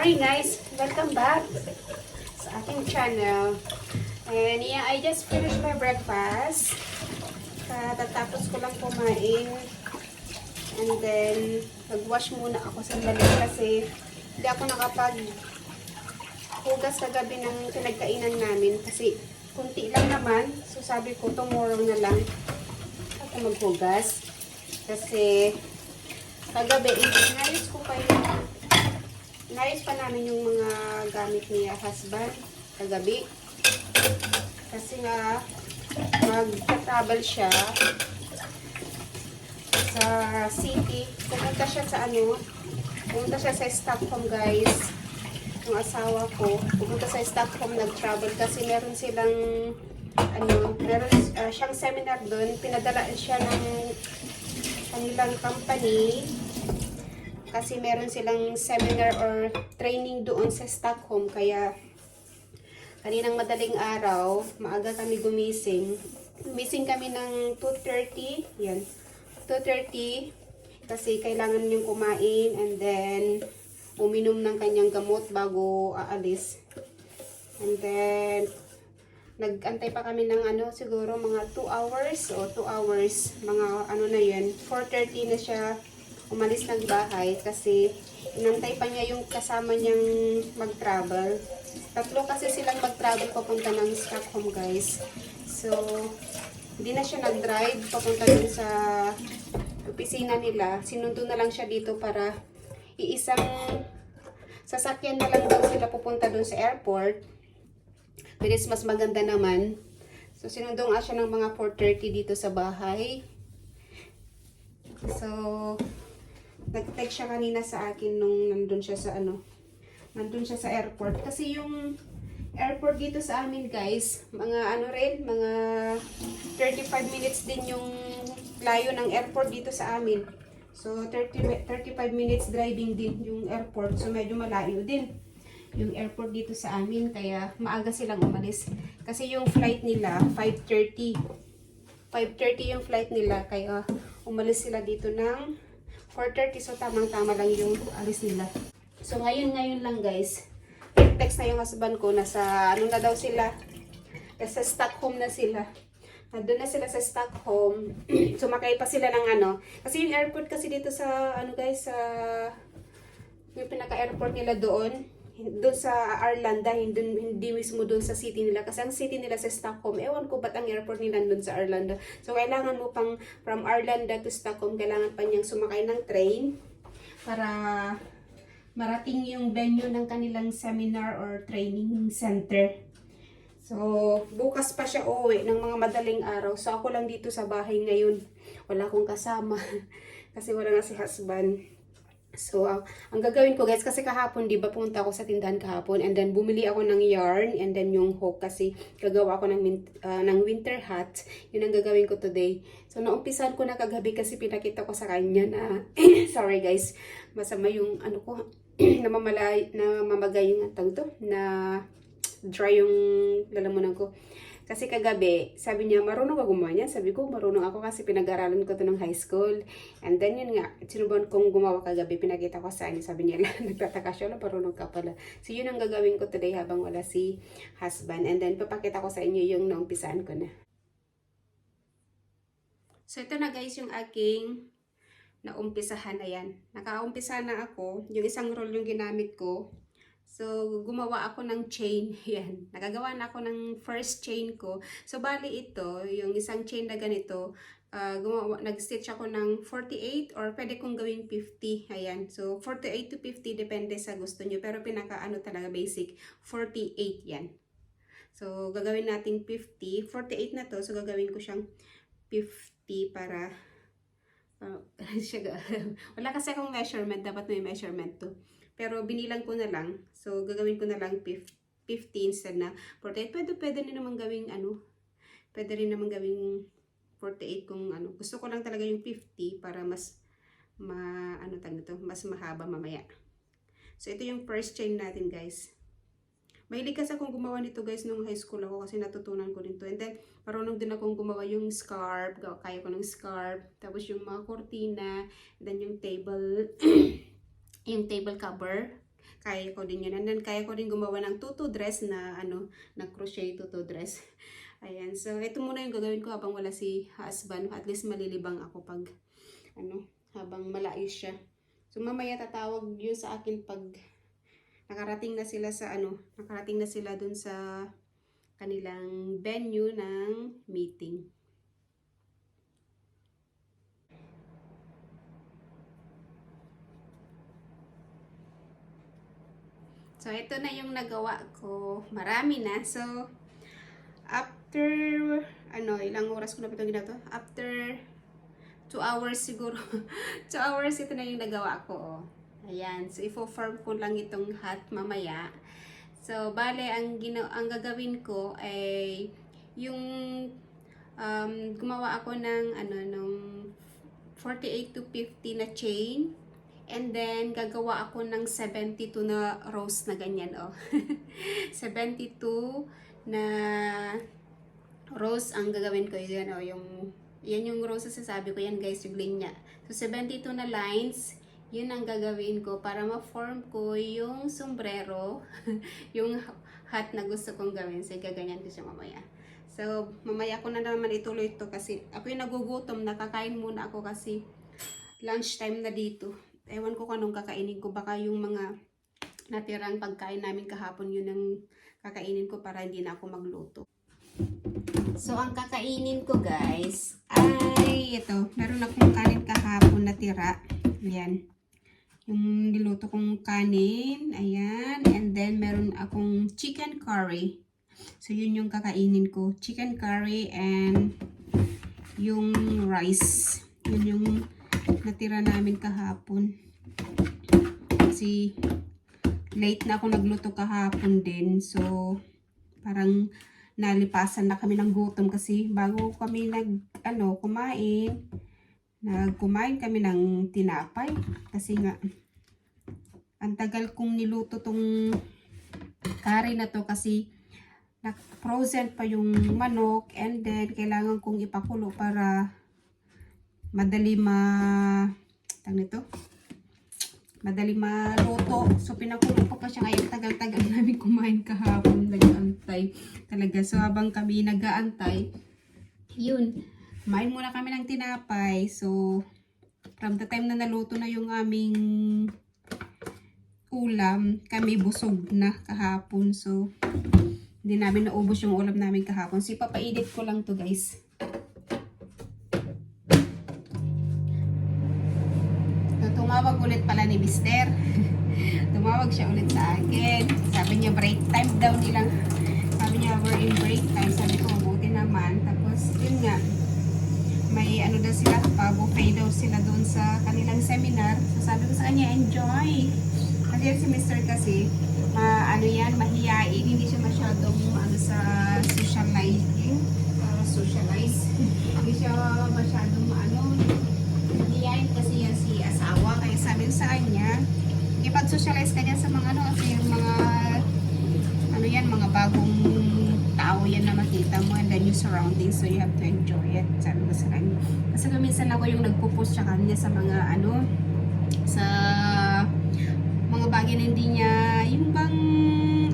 morning guys! Welcome back sa aking channel. And yeah, I just finished my breakfast. Tatapos ko lang kumain. And then, nag-wash muna ako sandali kasi hindi ako nakapag-hugas kagabi ng pinagkainan namin kasi kunti lang naman. So sabi ko, tomorrow na lang ako maghugas. Kasi kagabi, inayos ko pa inayos pa namin yung mga gamit ni husband kagabi. Kasi nga, mag-travel siya sa city. Pumunta siya sa Stockholm guys. Yung asawa ko, pumunta sa Stockholm, nag-travel kasi meron silang siyang seminar doon. Pinadalaan siya ng kanilang company kasi meron silang seminar or training doon sa Stockholm. Kaya kaninang madaling araw, maaga kami gumising. Gumising kami ng 2:30. Yan. 2:30 kasi kailangan niyong kumain and then uminom ng kanyang gamot bago aalis. And then nag-antay pa kami ng siguro mga 2 hours o 2 hours. Mga na yan. 4:30 na siya umalis ng bahay kasi inantay pa niya yung kasama niyang mag-travel. Tatlo kasi silang mag-travel papunta ng Stockholm guys. So, hindi na siya nag-drive papunta dun sa opisina nila. Sinundo na lang siya dito para iisang sasakyan na lang daw sila pupunta dun sa airport. Pero mas maganda naman. So, sinundo nga siya ng mga 4:30 dito sa bahay. So, nag-text siya kanina sa akin nung nandun siya sa airport. Kasi yung airport dito sa amin guys, mga mga 35 minutes din yung layo ng airport dito sa amin. So 35 minutes driving din yung airport. So medyo malayo din yung airport dito sa amin. Kaya maaga silang umalis. Kasi yung flight nila 5:30 yung flight nila. Kaya umalis sila dito ng 4:30. So tamang-tama lang yung alis nila. So ngayon lang guys, text na yung husband ko, nasa na daw sila, nasa Stockholm na sila. Nandun na sila sa Stockholm. Sumakay pa sila ng kasi yung airport kasi dito sa guys, yung pinaka-airport nila doon sa Arlanda, hindi mismo doon sa city nila. Kasi ang city nila sa Stockholm, ewan ko ba't ang airport nila doon sa Arlanda. So kailangan mo from Arlanda to Stockholm, kailangan pa niyang sumakay ng train para marating yung venue ng kanilang seminar or training center. So, bukas pa siya uuwi ng mga madaling araw. So, ako lang dito sa bahay ngayon. Wala akong kasama. Kasi wala nga si husband. So, ang gagawin ko guys, kasi kahapon, di ba, pumunta ako sa tindahan kahapon. And then, bumili ako ng yarn. And then, yung hook. Kasi gagawa ako ng winter hat. Yun ang gagawin ko today. So, naumpisan ko na kagabi kasi pinakita ko sa kanya na, sorry guys, masama yung ko, namamagay yung na dry yung lalamunan ko. Kasi kagabi, sabi niya, marunong ka gumawa niya? Sabi ko, marunong ako kasi pinag-aralan ko to ng high school. And then yun nga, sinubukan kong gumawa kagabi, pinakita ko sa kanya. Sabi niya, nagtataka siya, marunong ka pala. So yun ang gagawin ko today habang wala si husband. And then papakita ko sa inyo yung naumpisaan ko na. So ito na guys yung aking naumpisahan na yan. Nakaumpisa na ako. Yung isang roll yung ginamit ko. So, gumawa ako ng chain. Yan. Nakagawa na ako ng first chain ko. So, bali ito, yung isang chain na ganito, nag-stitch ako ng 48 or pwede kong gawing 50. Ayan. So, 48 to 50 depende sa gusto nyo. Pero pinaka talaga basic, 48 yan. So, gagawin natin 50. 48 na to. So, gagawin ko siyang 50 para wala kasi akong measurement. Dapat may measurement to. Pero binilang ko na lang. So, gagawin ko na lang 50 instead na 48. Pwede rin naman gawing pwede rin naman gawing 48 kung Gusto ko lang talaga yung 50 para mas mas mahaba mamaya. So, ito yung first chain natin, guys. Mahilig kasi akong gumawa nito, guys, nung high school ako kasi natutunan ko nito. And then, marunong din akong gumawa yung scarf. Kaya ko ng scarf. Tapos yung mga kortina. And then yung table, yung table cover. kaya ko din yun. And then, kaya ko din gumawa ng tutu dress na, na crochet tutu dress. Ayan. So, ito muna yung gagawin ko habang wala si husband. At least malilibang ako pag, habang malayo siya. So, mamaya tatawag yun sa akin pag nakarating na sila sa, nakarating na sila dun sa kanilang venue ng meeting. So, ito na yung nagawa ko. Marami na. So, after, ilang oras ko na ba itong ginawa to? After 2 hours siguro. 2 hours ito na yung nagawa ko. Ayan. So, ifo-form ko lang itong hat mamaya. So, bale, ang gagawin ko ay yung gumawa ako ng, nung 48 to 50 na chain. And then, gagawa ako ng 72 na rose na ganyan, 72 na rose ang gagawin ko. Yan, yan yung rose na sasabi ko. Yan, guys, yung linya. So, 72 na lines, yun ang gagawin ko para ma-form ko yung sombrero, yung hat na gusto kong gawin. So, gaganyan ko siya mamaya. So, mamaya ko na naman ituloy ito kasi ako yung nagugutom. Nakakain muna ako kasi lunchtime na dito. Ewan ko kung anong kakainin ko. Baka yung mga natirang pagkain namin kahapon, yun ang kakainin ko para hindi na ako magluto. So, ang kakainin ko, guys, ay ito. Meron akong kanin kahapon na tira. Ayan. Yung niluto kong kanin. Ayan. And then, meron akong chicken curry. So, yun yung kakainin ko. Chicken curry and yung rice. Yun yung natira namin kahapon. Kasi late na ako nagluto kahapon din. So, parang nalipasan na kami ng gutom kasi bago kami kumain kami ng tinapay. Kasi nga, ang tagal kong niluto tong curry na to kasi frozen pa yung manok and then kailangan kong ipakulo para madali madali maluto. So, pinakulo ko pa siya ngayon. Tagal-tagal namin kumain kahapon. Nag-aantay talaga. So, habang kami nag-aantay, yun, kumain muna kami ng tinapay. So, from the time na naluto na yung aming ulam, kami busog na kahapon. So, hindi namin naubos yung ulam namin kahapon. So, ipapainit ko lang to, guys. Tumawag ulit pala ni Mister. Tumawag siya ulit sa akin. Sabi niya break time daw nila. Sabi niya we're in break time. Sabi ko mabuti naman. Tapos yun nga, may daw sila, buffet daw sila doon sa kanilang seminar. So sabi ko sa kanya, enjoy. Kasi si Mister kasi, mahiyain. Hindi siya masyadong sa socialize. Hindi siya masyadong mahiyain kasi yan si asawa. Kaya sabi ko sa kanya, ipag-socialize ka dyan sa mga kasi yung mga bagong tao yan na makita mo and then yung surroundings, so you have to enjoy it. Sabi ko sa kanya. Kasi minsan ako yung nagpo-post sa kanya sa mga sa mga bagay na hindi niya, yung bang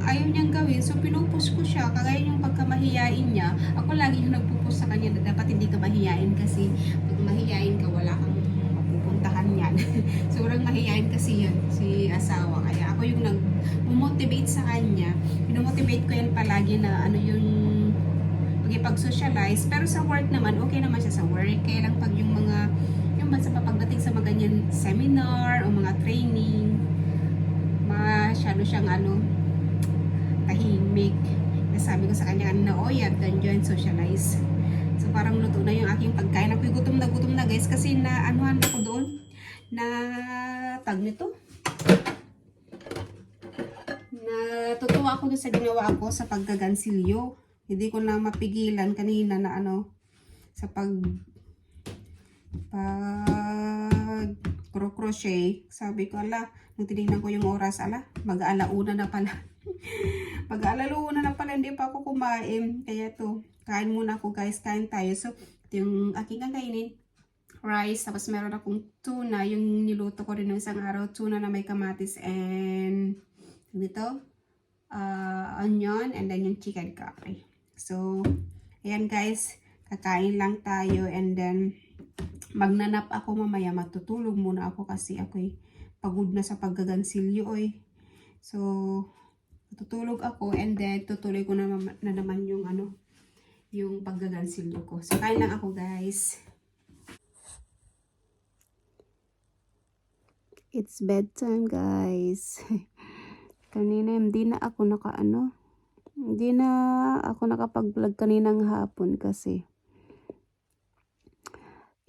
ayaw niyang gawin, so pinupost ko siya. Kagaya yung pagkamahiyain niya, ako lagi yung nagpo-post sa kanya na dapat hindi ka mahiyain kasi pag mahiyain ka, wala kang mapupuntahan yan. Sobrang mahiyain kasi yan, si asawa. Kaya ako yung nag-motivate sa kanya. Pinomotivate ko yan palagi na yung pag-socialize. Pero sa work naman, okay naman siya sa work. Kaya lang pag yung pagdating sa mga ganyan seminar o mga training, masyado siyang tahimik. Sabi ko sa kanya kanina, you have to enjoy and socialize. So parang luto na yung aking pagkain. Ako'y gutom na guys kasi naanuhan ako doon na tag nito. Natutuwa ako doon sa ginawa ko sa paggagansilyo. Hindi ko na mapigilan kanina na sa crochet. Sabi ko, nung tinignan ko yung oras, mag-alauna na pala. Mag-alauna na pala, hindi pa ako kumain. Kaya to, kain muna ako guys, kain tayo. So, ito yung aking kakainin. rice. Tapos meron akong tuna. Yung niluto ko rin ng isang araw. Tuna na may kamatis and dito, onion, and then yung chicken curry. So, ayan guys. Kakain lang tayo and then magnanap ako mamaya. Matutulog muna ako kasi ako'y pagod na sa paggagansilyo oy. So, tutulog ako and then tutuloy ko na naman yung yung paggagansilyo ko. So, kain lang ako guys. It's bedtime guys. Kanina hindi na ako hindi na ako nakapag-vlog kaninang hapon kasi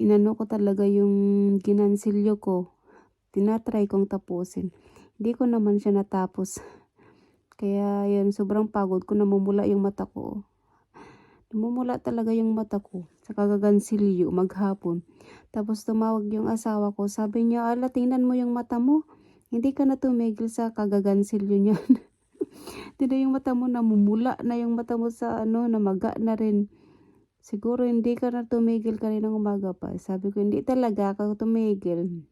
inano ko talaga yung ginansilyo ko. Tinatry kong tapusin. Hindi ko naman siya natapos. Kaya yun, sobrang pagod ko, namumula yung mata ko. Namumula talaga yung mata ko sa kagagansilyo maghapon. Tapos tumawag yung asawa ko. Sabi niya, ala, tingnan mo yung mata mo. Hindi ka na tumigil sa kagagansilyo niyan. Tingnan yung mata mo, namumula na yung mata mo sa namaga na rin. Siguro hindi ka na tumigil kaninang umaga pa. Sabi ko, hindi talaga ako tumigil.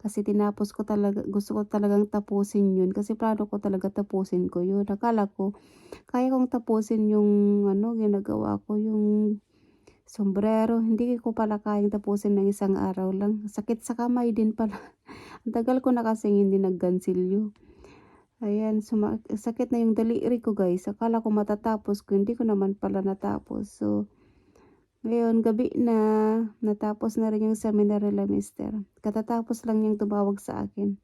Kasi tinapos ko talaga, gusto ko talagang tapusin yun. Kasi plano ko talaga tapusin ko yun. Akala ko, kaya kong tapusin yung ginagawa ko, yung sombrero. Hindi ko pala kayang tapusin ng isang araw lang. Sakit sa kamay din pala. Ang tagal ko na kasing hindi naggansilyo. Ayan, sakit na yung daliri ko guys. Akala ko matatapos ko, hindi ko naman pala natapos. So, ngayon, gabi na, natapos na rin yung seminar nila mister. Katatapos lang niyang tumawag sa akin.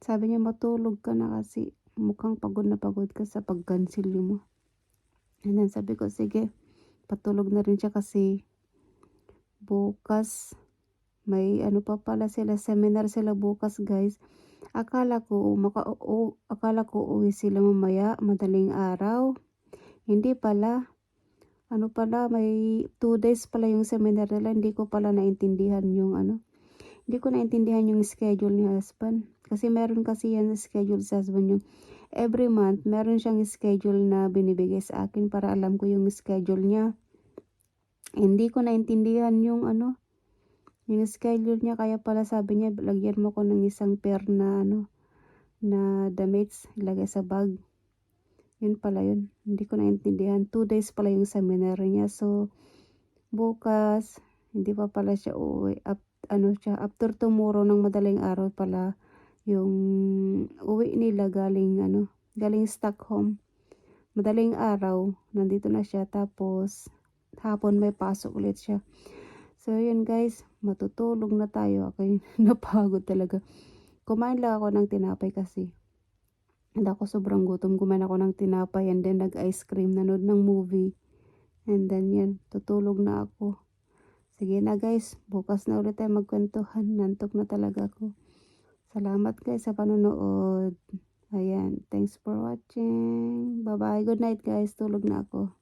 Sabi niya, matulog ka na kasi mukhang pagod na pagod ka sa paggansilyo mo. And then sabi ko, sige, patulog na rin siya kasi bukas, may pa pala sila, seminar sila bukas guys. Akala ko uwi sila mamaya, madaling araw. Hindi pala. May 2 days pala yung seminar nila. Hindi ko pala naintindihan yung Hindi ko naintindihan yung schedule ni husband. Kasi meron kasi yan schedule sa husband yung every month, meron siyang schedule na binibigay sa akin para alam ko yung schedule niya. Hindi ko naintindihan yung yung schedule niya. Kaya pala sabi niya, lagyan mo ko ng isang pair na na damit, ilagay sa bag. Yun pala yun. Hindi ko naintindihan. 2 days pala yung seminar niya. So, bukas, hindi pa pala siya uuwi. After tomorrow ng madaling araw pala yung uwi nila galing Stockholm. Madaling araw, nandito na siya. Tapos, hapon may pasok ulit siya. So, yun guys, matutulog na tayo. Okay, napagod talaga. Kumain lang ako ng tinapay kasi and ako sobrang gutom. Kumain ako ng tinapay and then nag-ice cream, nanood ng movie. And then yan, tutulog na ako. Sige na guys, bukas na ulit tayo magkwentuhan. Nantok na talaga ako. Salamat guys sa panonood. Ayan, thanks for watching. Bye-bye. Good night guys. Tulog na ako.